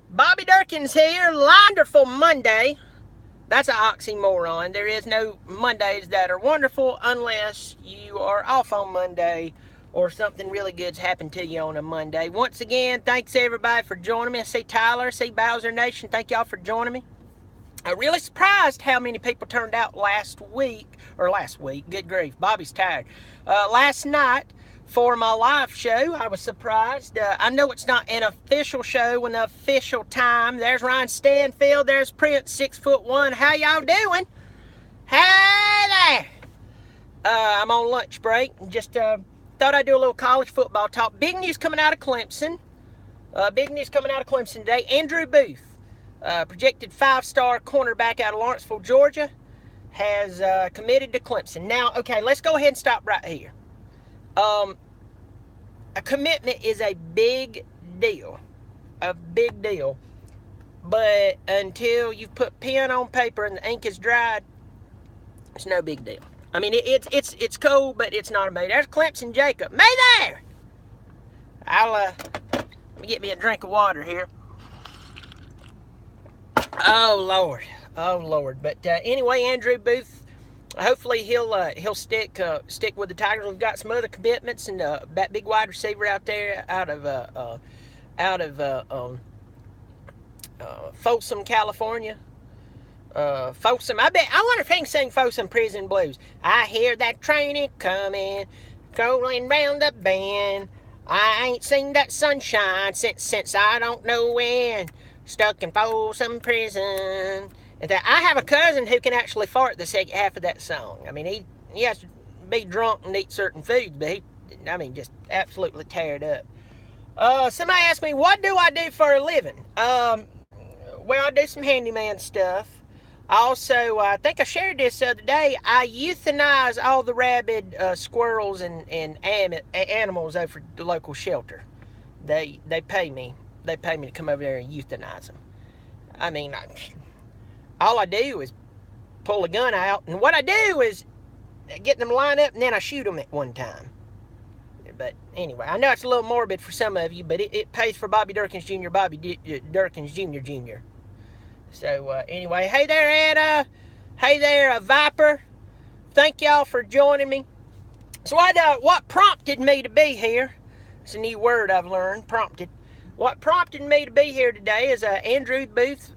Bobby Dirkens here. Wonderful Monday. That's an oxymoron. There is no Mondays that are wonderful unless you are off on Monday or something really good's happened to you on a Monday. Once again, thanks everybody for joining me. I see Tyler, I see Bowser Nation. Thank y'all for joining me. I'm really surprised how many people turned out last week, good grief, Bobby's tired. Last night for my live show, I was surprised. I know it's not an official show an official time. There's Ryan Stanfield, there's Prince, 6'1". How y'all doing? Hey there! I'm on lunch break and just thought I'd do a little college football talk. Big news coming out of Clemson. Today. Andrew Booth, projected five-star cornerback out of Lawrenceville, Georgia, has committed to Clemson. Now, okay, let's go ahead and stop right here. A commitment is a big deal. But until you've put pen on paper and the ink is dried, it's no big deal. I mean, it's cool, but it's not a big. There's Clemson Jacob. May there! Let me get me a drink of water here. Oh Lord. But anyway, Andrew Booth, hopefully he'll stick with the Tigers. We've got some other commitments, and that big wide receiver out there out of Folsom, California. Folsom. I wonder if he can sing Folsom Prison Blues. I hear that train coming, rolling round the bend. I ain't seen that sunshine since I don't know when. Stuck in Folsom Prison. And I have a cousin who can actually fart the second half of that song. I mean, he has to be drunk and eat certain foods, but just absolutely tear it up. Somebody asked me, what do I do for a living? Well, I do some handyman stuff. Also, I think I shared this the other day. I euthanize all the rabid squirrels and animals over the local shelter. They pay me. They pay me to come over there and euthanize them. I mean, all I do is pull a gun out, and what I do is get them lined up, and then I shoot them at one time. But anyway, I know it's a little morbid for some of you, but it pays for Bobby Dirkens Jr., Dirkens Jr. So anyway, hey there, Anna. Hey there, Viper. Thank y'all for joining me. So what prompted me to be here? It's a new word I've learned, prompted. What prompted me to be here today is Andrew Booth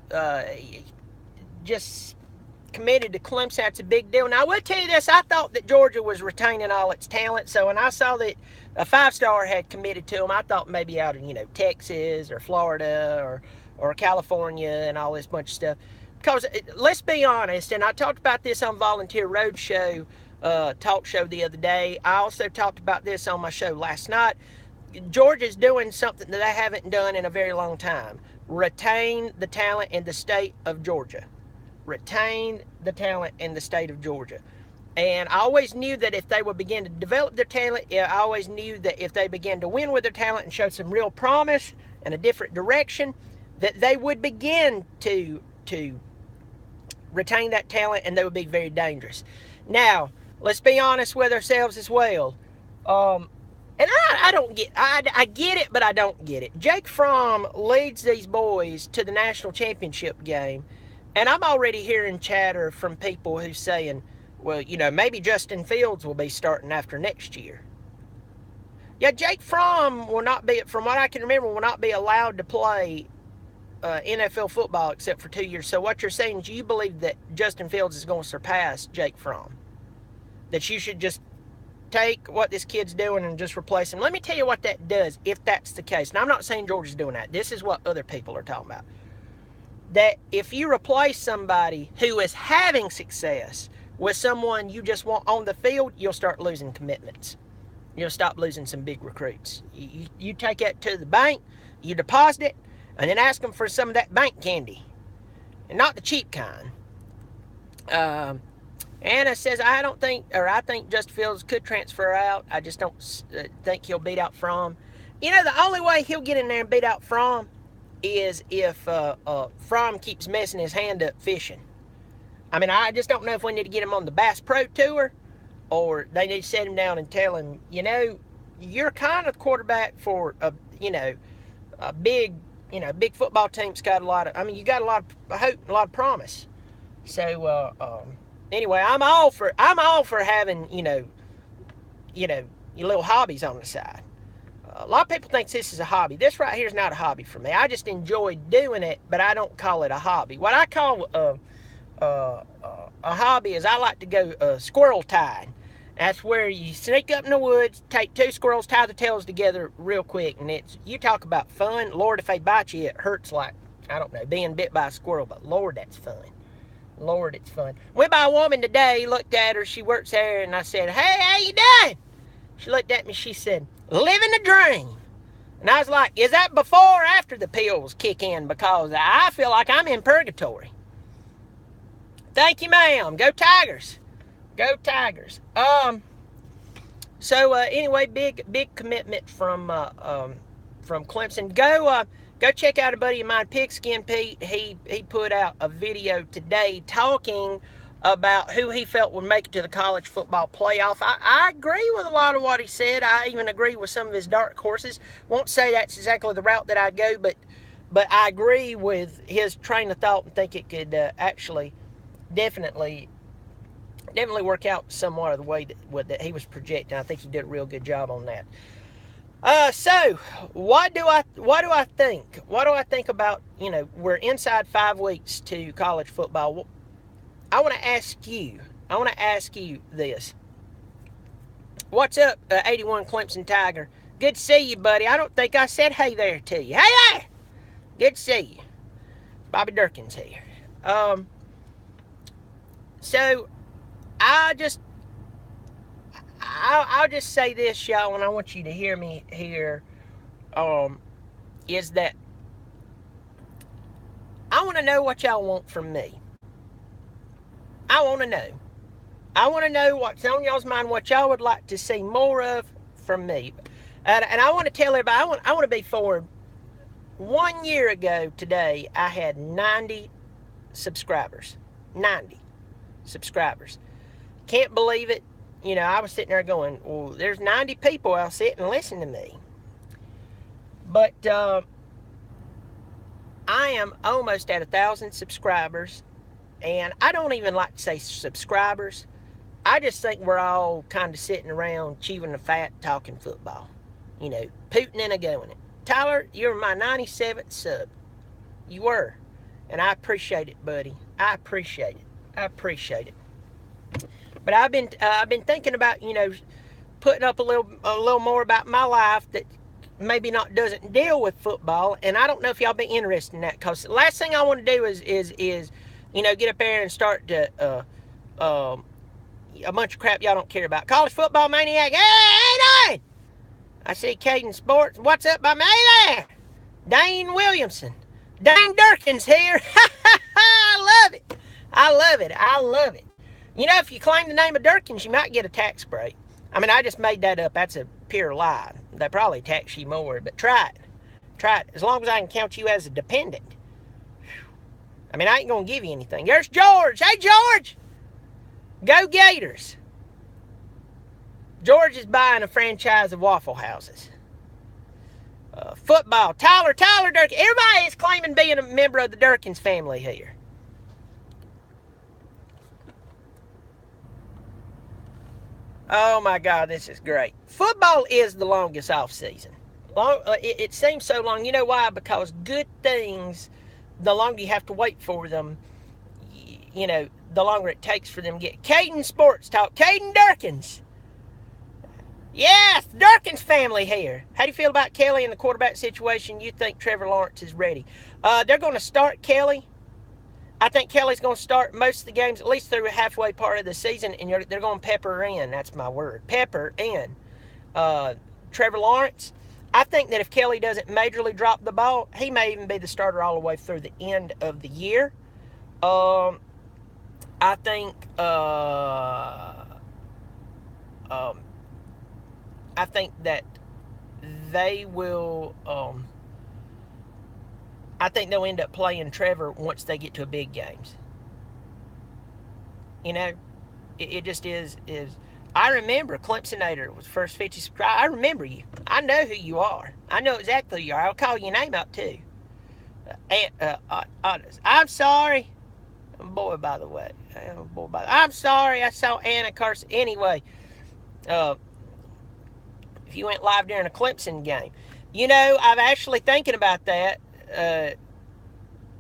just committed to Clemson. That's a big deal. Now, I will tell you this. I thought that Georgia was retaining all its talent. So when I saw that a five-star had committed to him, I thought maybe out of, Texas or Florida or California and all this bunch of stuff. Because let's be honest, and I talked about this on Volunteer Roadshow talk show the other day. I also talked about this on my show last night. Georgia's doing something that they haven't done in a very long time. Retain the talent in the state of Georgia. Retain the talent in the state of Georgia. And I always knew that if they would begin to develop their talent, I always knew that if they began to win with their talent and show some real promise and a different direction, that they would begin to retain that talent and they would be very dangerous. Now, let's be honest with ourselves as well. And I get it, but I don't get it. Jake Fromm leads these boys to the national championship game, and I'm already hearing chatter from people who's saying, well, maybe Justin Fields will be starting after next year. Yeah, Jake Fromm will not be, from what I can remember, will not be allowed to play NFL football except for 2 years. So what you're saying is you believe that Justin Fields is going to surpass Jake Fromm? That you should just take what this kid's doing and just replace him. Let me tell you what that does if that's the case. Now, I'm not saying Georgia's doing that. This is what other people are talking about. That if you replace somebody who is having success with someone you just want on the field, you'll start losing commitments. You'll stop losing some big recruits. You take that to the bank, you deposit it, and then ask them for some of that bank candy. And not the cheap kind. Anna says, I think Justin Fields could transfer out. I just don't think he'll beat out Fromm. The only way he'll get in there and beat out Fromm is if Fromm keeps messing his hand up fishing. I mean, I just don't know if we need to get him on the Bass Pro Tour or they need to sit him down and tell him, you're kind of quarterback for a big big football team's got a lot of. I mean, you got a lot of hope, a lot of promise. So anyway, I'm all for having your little hobbies on the side. A lot of people think this is a hobby. This right here is not a hobby for me. I just enjoy doing it, but I don't call it a hobby. What I call a hobby is I like to go squirrel tying. That's where you sneak up in the woods, take two squirrels, tie the tails together real quick, and you talk about fun. Lord, if they bite you, it hurts like, I don't know, being bit by a squirrel, but Lord, that's fun. Lord, it's fun. Went by a woman today, looked at her, she works there, and I said, hey, how you doing? She looked at me, she said, living the dream. And I was like, is that before or after the pills kick in? Because I feel like I'm in purgatory. Thank you, ma'am. Go Tigers. Go Tigers. So anyway, big commitment from Clemson. Go check out a buddy of mine, Pigskin Pete. He put out a video today talking about who he felt would make it to the college football playoff. I agree with a lot of what he said. I even agree with some of his dark horses. Won't say that's exactly the route that I'd go, but I agree with his train of thought and think it could actually definitely work out somewhat of the way that he was projecting. I think he did a real good job on that. So what do I think? What do I think about, we're inside 5 weeks to college football. I want to ask you this. What's up, 81 Clemson Tiger? Good to see you, buddy. I don't think I said hey there to you. Hey there! Good to see you. Bobby Dirkens here. So I'll just say this, y'all, and I want you to hear me here, is that I want to know what y'all want from me. I want to know. I want to know what's on y'all's mind, what y'all would like to see more of from me. And I want to tell everybody, I want to be forward. 1 year ago today, I had 90 subscribers. 90 subscribers. Can't believe it. I was sitting there going, well, there's 90 people out sitting and listening to me. But I am almost at 1,000 subscribers. And I don't even like to say subscribers. I just think we're all kind of sitting around chewing the fat, talking football. Pooting and a-going it. Tyler, you're my 97th sub. You were. And I appreciate it, buddy. I appreciate it. But I've been thinking about, putting up a little more about my life that maybe doesn't deal with football. And I don't know if y'all be interested in that, because the last thing I want to do is get up there and start to a bunch of crap y'all don't care about. College football maniac. Hey, how you doing? I see Caden Sports. What's up by me there? Dane Williamson. Dane Dirkens here. I love it. If you claim the name of Dirkens, you might get a tax break. I mean, I just made that up. That's a pure lie. They probably tax you more, but try it. As long as I can count you as a dependent. I mean, I ain't going to give you anything. There's George. Hey, George. Go Gators. George is buying a franchise of Waffle Houses. Football. Tyler Durkin. Everybody is claiming being a member of the Dirkens family here. Oh, my God, this is great. Football is the longest off season. It seems so long. You know why? Because good things, the longer you have to wait for them, the longer it takes for them to get. Caden Sports Talk. Caden Dirkens. Yes, Dirkens family here. How do you feel about Kelly and the quarterback situation? You think Trevor Lawrence is ready? They're going to start Kelly. I think Kelly's going to start most of the games, at least through a halfway part of the season, and they're going to pepper in. That's my word. Pepper in. Trevor Lawrence. I think that if Kelly doesn't majorly drop the ball, he may even be the starter all the way through the end of the year. I think that they will. I think they'll end up playing Trevor once they get to big games. It just is. I remember Clemsonator was first 50 subscribers. I remember you. I know who you are. I know exactly who you are. I'll call your name out too. I'm sorry. Boy, by the way. I'm sorry I saw Anna Carson. Anyway, uh, if you went live during a Clemson game. I'm actually thinking about that. Uh,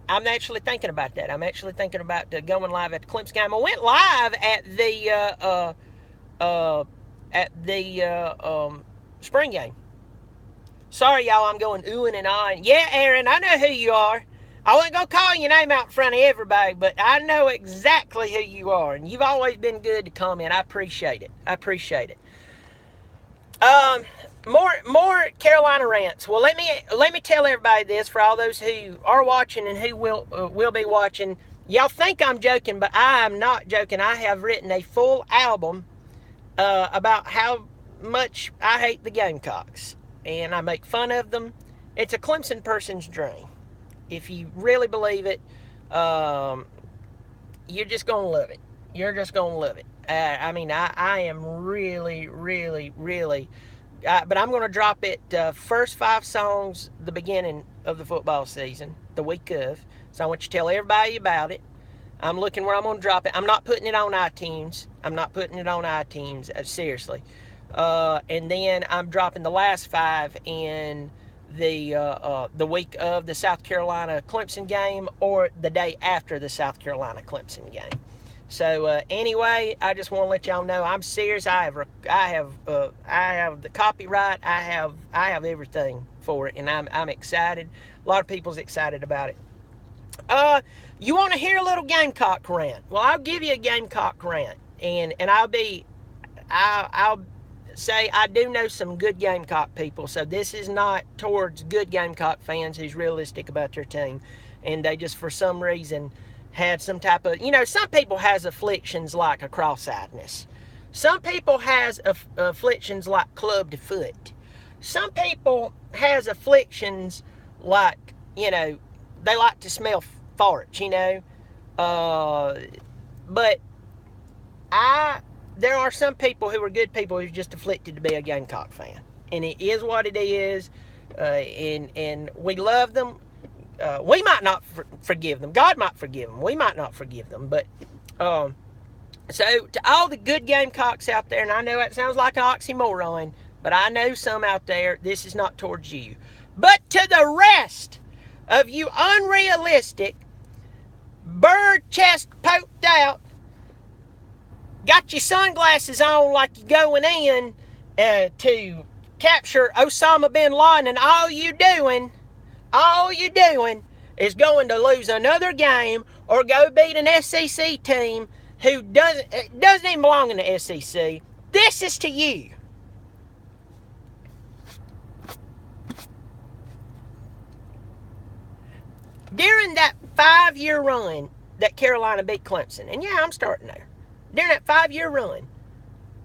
I'm actually thinking about that. I'm actually thinking about going live at the Clemson game. I went live at the spring game. Sorry, y'all, I'm going oohing and ahhing. Yeah, Aaron, I know who you are. I wasn't going to call your name out in front of everybody, but I know exactly who you are, and you've always been good to comment. I appreciate it. I appreciate it. Um, more Carolina rants. Well, let me tell everybody this for all those who are watching and who will be watching. Y'all think I'm joking, but I am not joking. I have written a full album about how much I hate the Gamecocks, and I make fun of them. It's a Clemson person's dream. If you really believe it, um, you're just gonna love it. You're just gonna love it. I am really, really, really. But I'm going to drop it first 5 songs the beginning of the football season, the week of. So I want you to tell everybody about it. I'm looking where I'm going to drop it. I'm not putting it on iTunes. Seriously. And then I'm dropping the last 5 in the week of the South Carolina Clemson game or the day after the South Carolina Clemson game. So anyway, I just want to let y'all know I'm serious. I have the copyright. I have everything for it, and I'm excited. A lot of people's excited about it. You want to hear a little Gamecock rant? Well, I'll give you a Gamecock rant, and I'll say I do know some good Gamecock people. So this is not towards good Gamecock fans who's realistic about their team, and they just for some reason had some type of, some people has afflictions like a cross-eyedness. Some people has afflictions like clubbed foot. Some people has afflictions like, they like to smell farts, but there are some people who are good people who's just afflicted to be a Gamecock fan. And it is what it is, and we love them. We might not forgive them. God might forgive them. We might not forgive them. But so to all the good Gamecocks out there, and I know that sounds like an oxymoron, but I know some out there, this is not towards you. But to the rest of you unrealistic, bird chest poked out, got your sunglasses on like you're going in to capture Osama bin Laden, and all you doing is going to lose another game or go beat an SEC team who doesn't even belong in the SEC. This is to you. During that 5-year run that Carolina beat Clemson, and yeah, I'm starting there. During that 5-year run,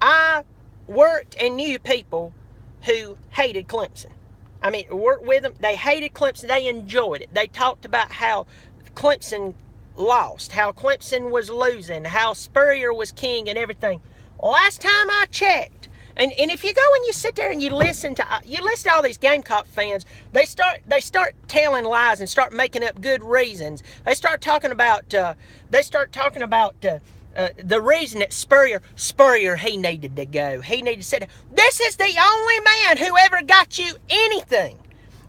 I worked and knew people who hated Clemson. I mean, worked with them. They hated Clemson. They enjoyed it. They talked about how Clemson lost, how Clemson was losing, how Spurrier was king and everything. Last time I checked, and if you go and you sit there and you listen to all these Gamecock fans, they start telling lies and start making up good reasons. They start talking about the reason that Spurrier, he needed to go. He needed to sit down. This is the only man who ever got you anything.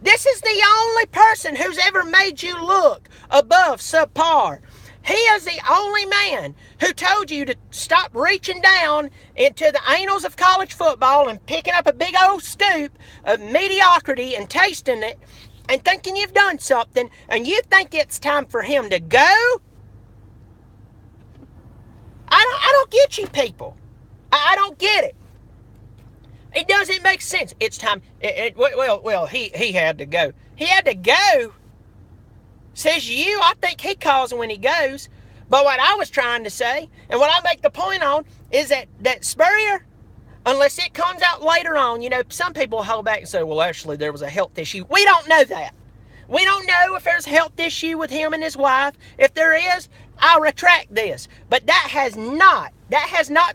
This is the only person who's ever made you look above subpar. He is the only man who told you to stop reaching down into the annals of college football and picking up a big old scoop of mediocrity and tasting it and thinking you've done something, and you think it's time for him to go? I don't get you people. I don't get it. It doesn't make sense. It's time. He had to go. He had to go. Says you. I think he calls when he goes. But what I was trying to say, and what I make the point on, is that Spurrier, unless it comes out later on, some people hold back and say, well, actually, there was a health issue. We don't know that. We don't know if there's a health issue with him and his wife. If there is, I'll retract this. But that has not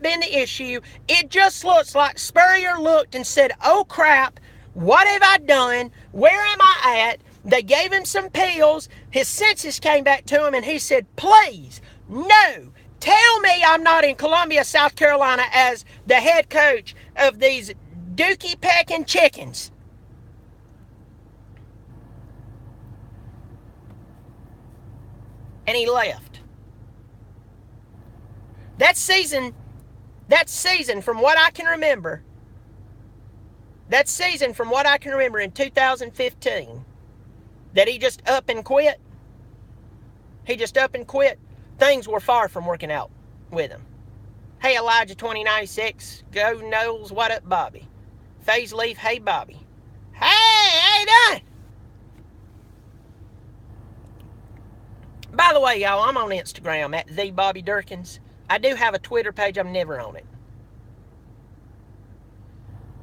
been the issue. It just looks like Spurrier looked and said, oh crap, what have I done? Where am I at? They gave him some pills. His senses came back to him, and he said, please, no, tell me I'm not in Columbia, South Carolina as the head coach of these dookie pecking chickens. And he left. That season, from what I can remember, in 2015, that he just up and quit. Things were far from working out with him. Hey, Elijah 2096, go Knowles, what up, Bobby? Phase Leaf, hey, Bobby. Hey, how you doing? By the way, y'all, I'm on Instagram at the Bobby Dirkens. I do have a Twitter page. I'm never on it.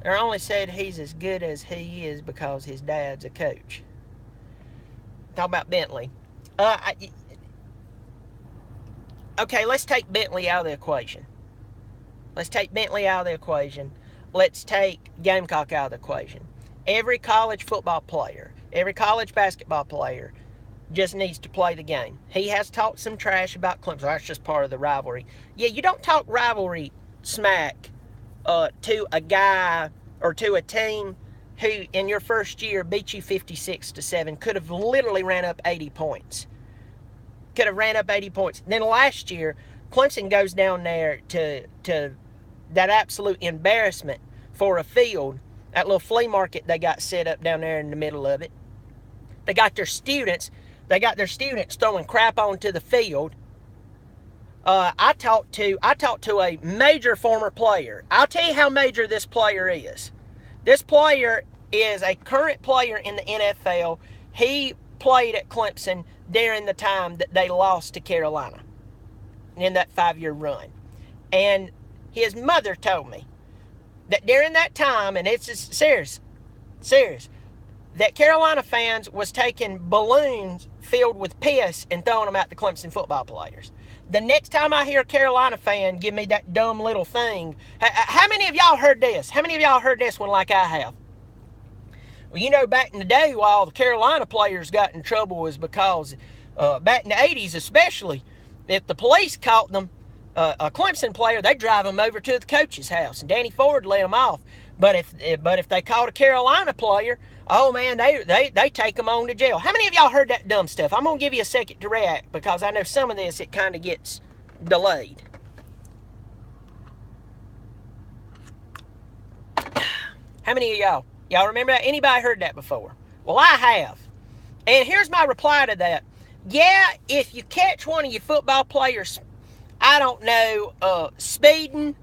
They only said he's as good as he is because his dad's a coach. Talk about Bentley. Okay, let's take Bentley out of the equation. Let's take Gamecock out of the equation. Every college football player, every college basketball player just needs to play the game. He has talked some trash about Clemson. That's just part of the rivalry. Yeah, you don't talk rivalry smack to a guy or to a team who in your first year beat you 56-7, could have literally ran up 80 points. Then last year, Clemson goes down there to that absolute embarrassment for a field, that little flea market they got set up down there in the middle of it. They got their students throwing crap onto the field. I talked to a major former player. I'll tell you how major this player is. This player is a current player in the NFL. He played at Clemson during the time that they lost to Carolina in that 5-year run. And his mother told me that during that time, and it's just serious, that Carolina fans was taking balloons filled with piss and throwing them at the Clemson football players. The next time I hear a Carolina fan give me that dumb little thing, how many of y'all heard this? How many of y'all heard this one like I have? Well, you know, back in the day, why all the Carolina players got in trouble was because back in the 80s especially, if the police caught them, a Clemson player, they'd drive them over to the coach's house, and Danny Ford let them off. But if they caught a Carolina player, oh man, they take them on to jail. How many of y'all heard that dumb stuff? I'm gonna give you a second to react because I know some of this it kind of gets delayed. How many of y'all remember that? Anybody heard that before? Well, I have. And here's my reply to that. Yeah, if you catch one of your football players, I don't know, speeding,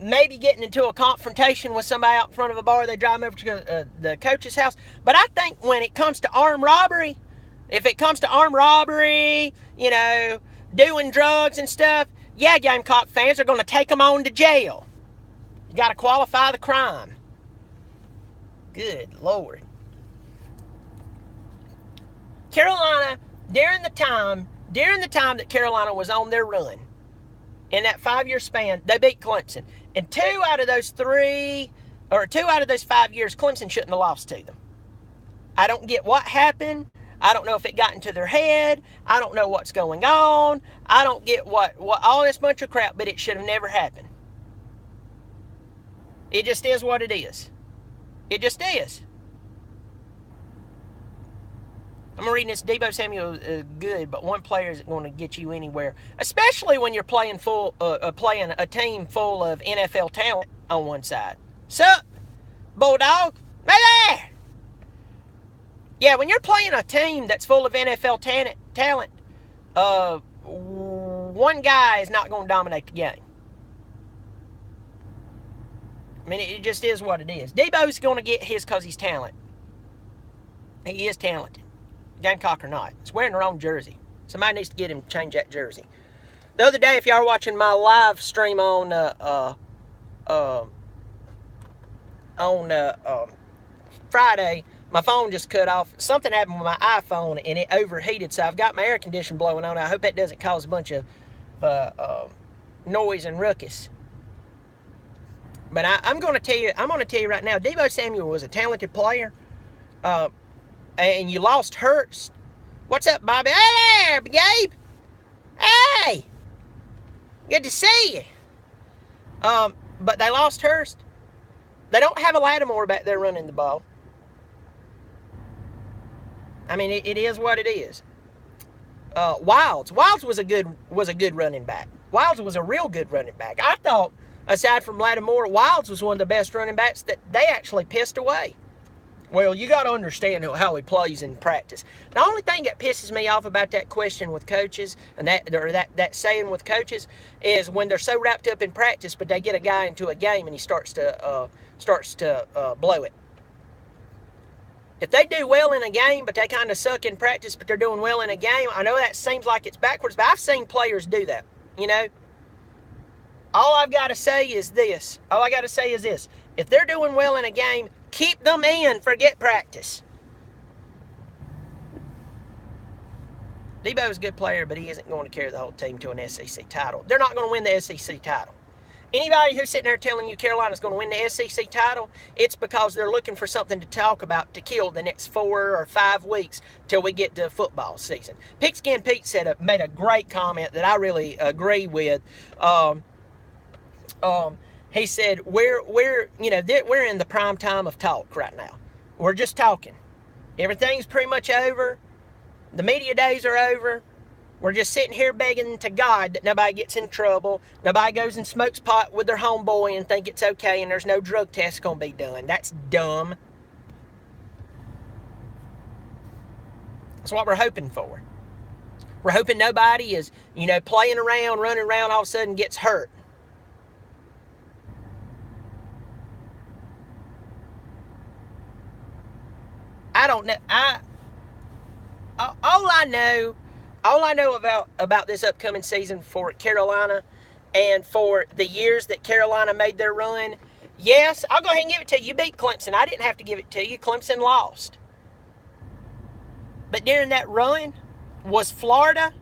maybe getting into a confrontation with somebody out in front of a bar, they drive them over to the coach's house. But I think when it comes to armed robbery, you know, doing drugs and stuff, yeah, Gamecock fans are going to take them on to jail. You got to qualify the crime. Good Lord. Carolina, during the time that Carolina was on their run, in that 5-year span, they beat Clemson. And 2 out of those 5 years, Clemson shouldn't have lost to them. I don't get what happened. I don't know if it got into their head. I don't know what's going on. I don't get what all this bunch of crap, but it should have never happened. It just is what it is. It just is. I'm reading this. Deebo Samuel is good, but one player isn't going to get you anywhere, especially when you're playing a team full of NFL talent on one side. Sup, Bulldog? Hey there! Yeah, when you're playing a team that's full of NFL talent, one guy is not going to dominate the game. I mean, it just is what it is. Deebo's going to get his because he's talented. He is talented. Gamecock or not. He's wearing the wrong jersey. Somebody needs to get him to change that jersey. The other day, if y'all are watching my live stream on Friday, my phone just cut off. Something happened with my iPhone and it overheated, so I've got my air conditioner blowing on. I hope that doesn't cause a bunch of noise and ruckus. But I'm going to tell you right now, Deebo Samuel was a talented player. and you lost Hurst. What's up, Bobby? Hey there, Gabe. Hey, good to see you. But they lost Hurst. They don't have a Lattimore back there running the ball. I mean, it is what it is. Wilds was a good running back. Wilds was a real good running back. I thought, aside from Lattimore, Wilds was one of the best running backs that they actually pissed away. Well, you got to understand how he plays in practice. The only thing that pisses me off about that question with coaches and that saying with coaches is when they're so wrapped up in practice, but they get a guy into a game and he starts to blow it. If they do well in a game, but they kind of suck in practice, but they're doing well in a game, I know that seems like it's backwards, but I've seen players do that. You know, all I've got to say is this. If they're doing well in a game, keep them in. Forget practice. Debo's a good player, but he isn't going to carry the whole team to an SEC title. They're not going to win the SEC title. Anybody who's sitting there telling you Carolina's going to win the SEC title, it's because they're looking for something to talk about to kill the next 4 or 5 weeks till we get to football season. Pigskin Pete made a great comment that I really agree with. He said, we're in the prime time of talk right now. We're just talking. Everything's pretty much over. The media days are over. We're just sitting here begging to God that nobody gets in trouble. Nobody goes and smokes pot with their homeboy and think it's okay and there's no drug test going to be done. That's dumb. That's what we're hoping for. We're hoping nobody is, playing around, running around, all of a sudden gets hurt. I don't know. All I know about this upcoming season for Carolina and for the years that Carolina made their run, yes, I'll go ahead and give it to you. You beat Clemson. I didn't have to give it to you. Clemson lost. But during that run, was Florida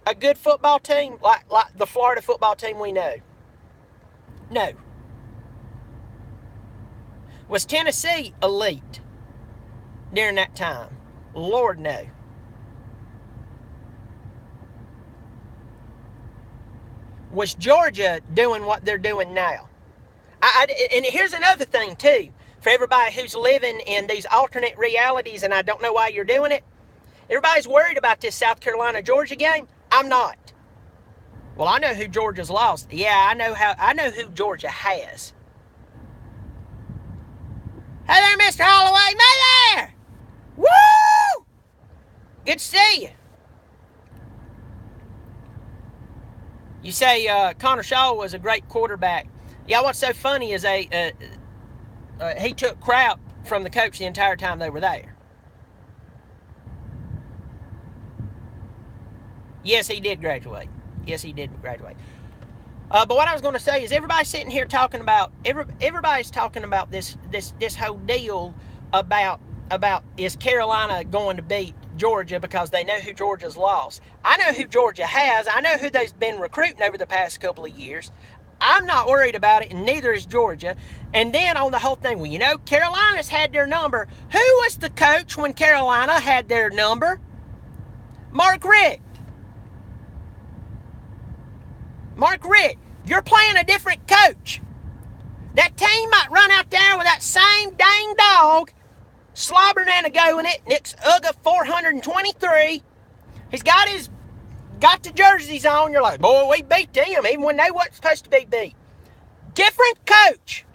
a good football team like the Florida football team we know? No. Was Tennessee elite during that time? Lord, no. Was Georgia doing what they're doing now? And here's another thing, too. For everybody who's living in these alternate realities, and I don't know why you're doing it, everybody's worried about this South Carolina-Georgia game. I'm not. Well, I know who Georgia's lost. Yeah, I know who Georgia has. Hey there, Mr. Holloway. Hey there! Woo! Good to see you. You say Connor Shaw was a great quarterback. Yeah, what's so funny is he took crap from the coach the entire time they were there. Yes, he did graduate. But what I was going to say is everybody's sitting here talking about everybody's talking about this whole deal about is Carolina going to beat Georgia because they know who Georgia's lost. I know who Georgia has. I know who they've been recruiting over the past couple of years. I'm not worried about it, and neither is Georgia. And then on the whole thing, well, Carolina's had their number. Who was the coach when Carolina had their number? Mark Richt. You're playing a different coach. That team might run out there with that same dang dog slobbering and a go in it. Nick's UGA 423. He's got the jerseys on. You're like, boy, we beat them even when they wasn't supposed to be beat. Different coach.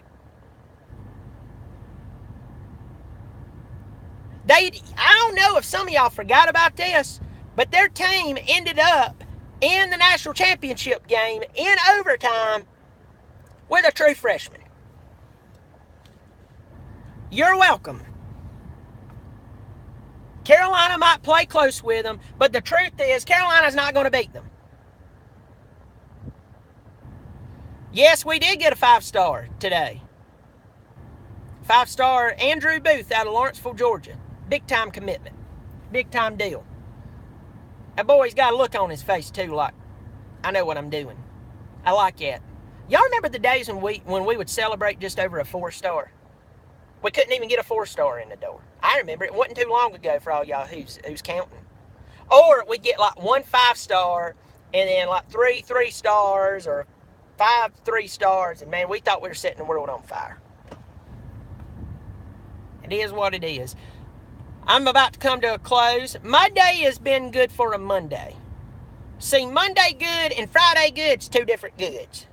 I don't know if some of y'all forgot about this, but their team ended up in the national championship game in overtime with a true freshman. You're welcome. Carolina might play close with them, but the truth is Carolina's not going to beat them. Yes, we did get a 5-star today. 5-star Andrew Booth out of Lawrenceville, Georgia. Big-time commitment. Big-time deal. That boy's got a look on his face, too, like, I know what I'm doing. I like that. Y'all remember the days when we would celebrate just over a 4-star? We couldn't even get a 4-star in the door. I remember it wasn't too long ago for all y'all who's counting. Or we get like 1 5-star and then like 3 3-stars or 5 3-stars, and man, we thought we were setting the world on fire. It is what it is. I'm about to come to a close. My day has been good for a Monday. See, Monday good and Friday good's 2 different goods.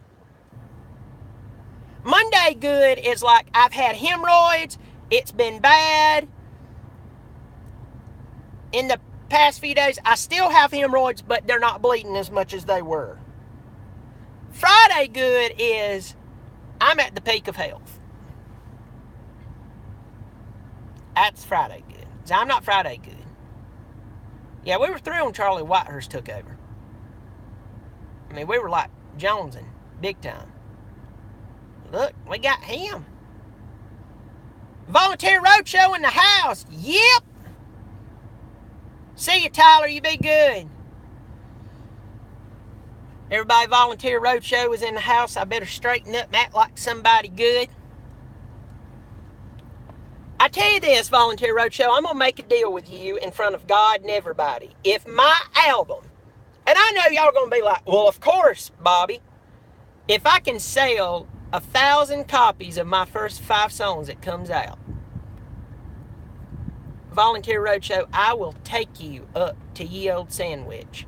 Monday good is like I've had hemorrhoids. It's been bad. In the past few days, I still have hemorrhoids, but they're not bleeding as much as they were. Friday good is I'm at the peak of health. That's Friday good. So I'm not Friday good. Yeah, we were through when Charlie Whitehurst took over. I mean, we were like jonesing big time. Look, we got him. Volunteer Roadshow in the house. Yep. See you, Tyler. You be good. Everybody, Volunteer Roadshow is in the house. I better straighten up and act like somebody good. I tell you this, Volunteer Roadshow, I'm going to make a deal with you in front of God and everybody. If my album, and I know y'all are going to be like, well, of course, Bobby, if I can sell 1,000 copies of my first 5 songs that comes out, Volunteer Roadshow, I will take you up to Ye Old Sandwich.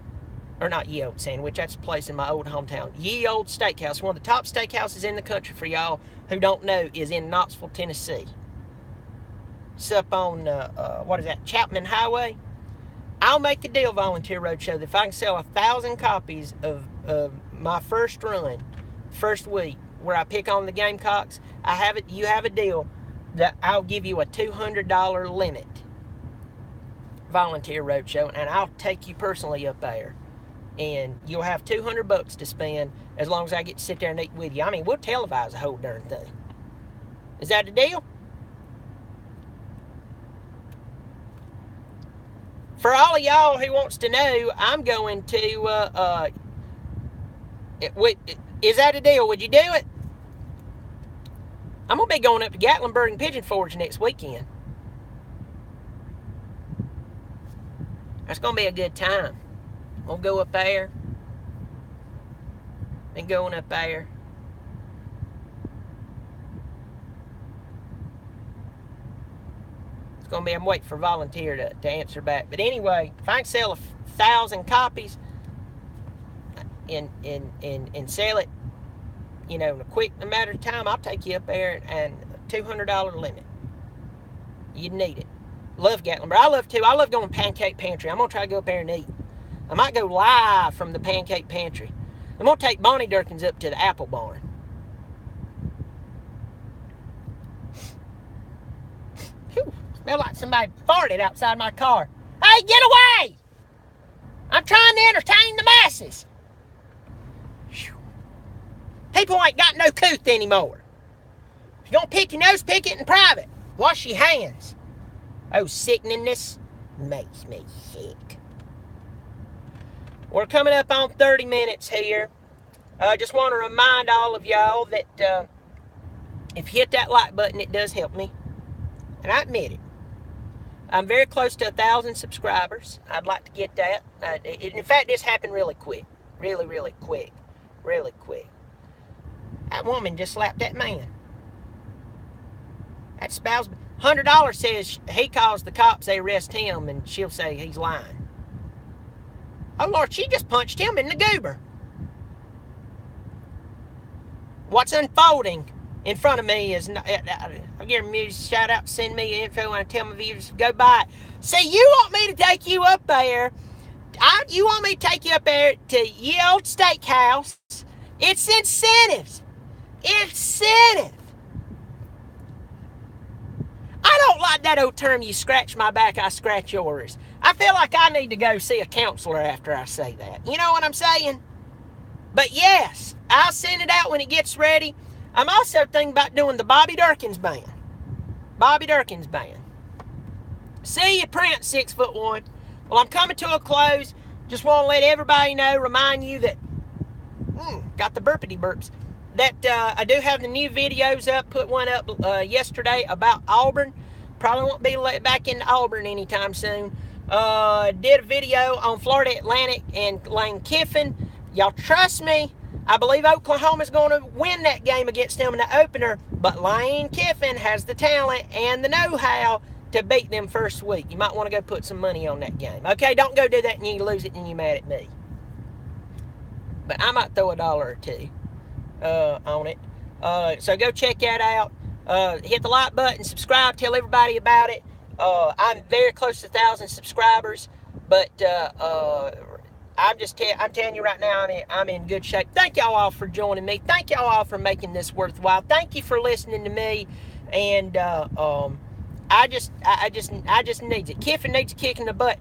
Or not Ye Old Sandwich, that's a place in my old hometown. Ye Old Steakhouse, one of the top steakhouses in the country for y'all who don't know, is in Knoxville, Tennessee. It's up on, Chapman Highway. I'll make the deal, Volunteer Roadshow, that if I can sell 1,000 copies of my first run, first week, where I pick on the Gamecocks, you have a deal that I'll give you a $200 limit, Volunteer Roadshow, and I'll take you personally up there, and you'll have $200 to spend as long as I get to sit there and eat with you. I mean, we'll televise the whole darn thing. Is that the deal? For all of y'all who wants to know, I'm going to, is that a deal? Would you do it? I'm going to be going up to Gatlinburg and Pigeon Forge next weekend. That's going to be a good time. We'll go up there. And going up there. It's going to be, I'm waiting for Volunteer to answer back. But anyway, if I can sell 1,000 copies and sell it, in a quick matter of time, I'll take you up there and $200 limit. You need it. Love Gatlinburg. I love going to Pancake Pantry. I'm going to try to go up there and eat. I might go live from the Pancake Pantry. I'm going to take Bonnie Dirkens up to the Apple Barn. Whew, smell like somebody farted outside my car. Hey, get away! I'm trying to entertain the masses. People ain't got no couth anymore. If you're going to pick your nose, pick it in private. Wash your hands. Oh, sickeningness makes me sick. We're coming up on 30 minutes here. I just want to remind all of y'all that if you hit that like button, it does help me. And I admit it. I'm very close to 1,000 subscribers. I'd like to get that. In fact, this happened really quick. Really, really quick. Really quick. That woman just slapped that man. That spouse, $100 says he calls the cops, they arrest him, and she'll say he's lying. Oh, Lord, she just punched him in the goober. What's unfolding in front of me is, I'll give them a shout out, send me info, and I tell my viewers to go buy it. See, you want me to take you up there. You want me to take you up there to Ye Old Steakhouse. It's incentives. Incentive. I don't like that old term, you scratch my back, I scratch yours. I feel like I need to go see a counselor after I say that. You know what I'm saying? But yes, I'll send it out when it gets ready. I'm also thinking about doing the Bobby Dirkens Band. Bobby Dirkens Band. See you, Prince, 6'1". Well, I'm coming to a close. Just want to let everybody know, remind you that, got the burpity burps. I do have the new videos up. Put one up yesterday about Auburn. Probably won't be let back into Auburn anytime soon. Did a video on Florida Atlantic and Lane Kiffin. Y'all trust me. I believe Oklahoma's going to win that game against them in the opener, but Lane Kiffin has the talent and the know-how to beat them first week. You might want to go put some money on that game. Okay, don't go do that and you lose it and you're mad at me. But I might throw $1 or $2 on it. So go check that out. Hit the like button, subscribe, tell everybody about it. I'm very close to 1,000 subscribers, but I'm telling you right now, I'm in good shape. Thank y'all all for joining me. Thank y'all all for making this worthwhile. Thank you for listening to me. And I just needs it. Kiffin needs a kick in the butt.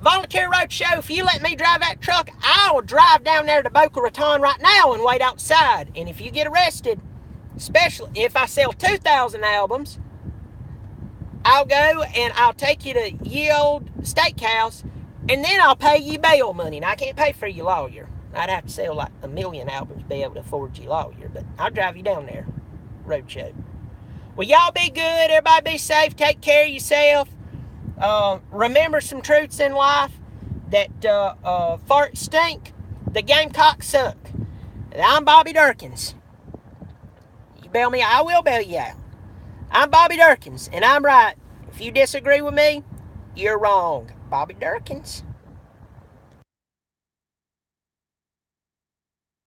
Volunteer Road Show, if you let me drive that truck, I will drive down there to Boca Raton right now and wait outside. And if you get arrested, especially if I sell 2,000 albums, I'll go and I'll take you to Ye Old Steakhouse, and then I'll pay you bail money. And I can't pay for your lawyer. I'd have to sell like 1 million albums to be able to afford your lawyer, but I'll drive you down there. Roadshow. Well, y'all be good. Everybody be safe. Take care of yourself. Remember some truths in life, that farts stink, the Gamecocks suck. I'm Bobby Dirkens. You bail me, I will bail you out. I'm Bobby Dirkens, and I'm right. If you disagree with me, you're wrong. Bobby Dirkens.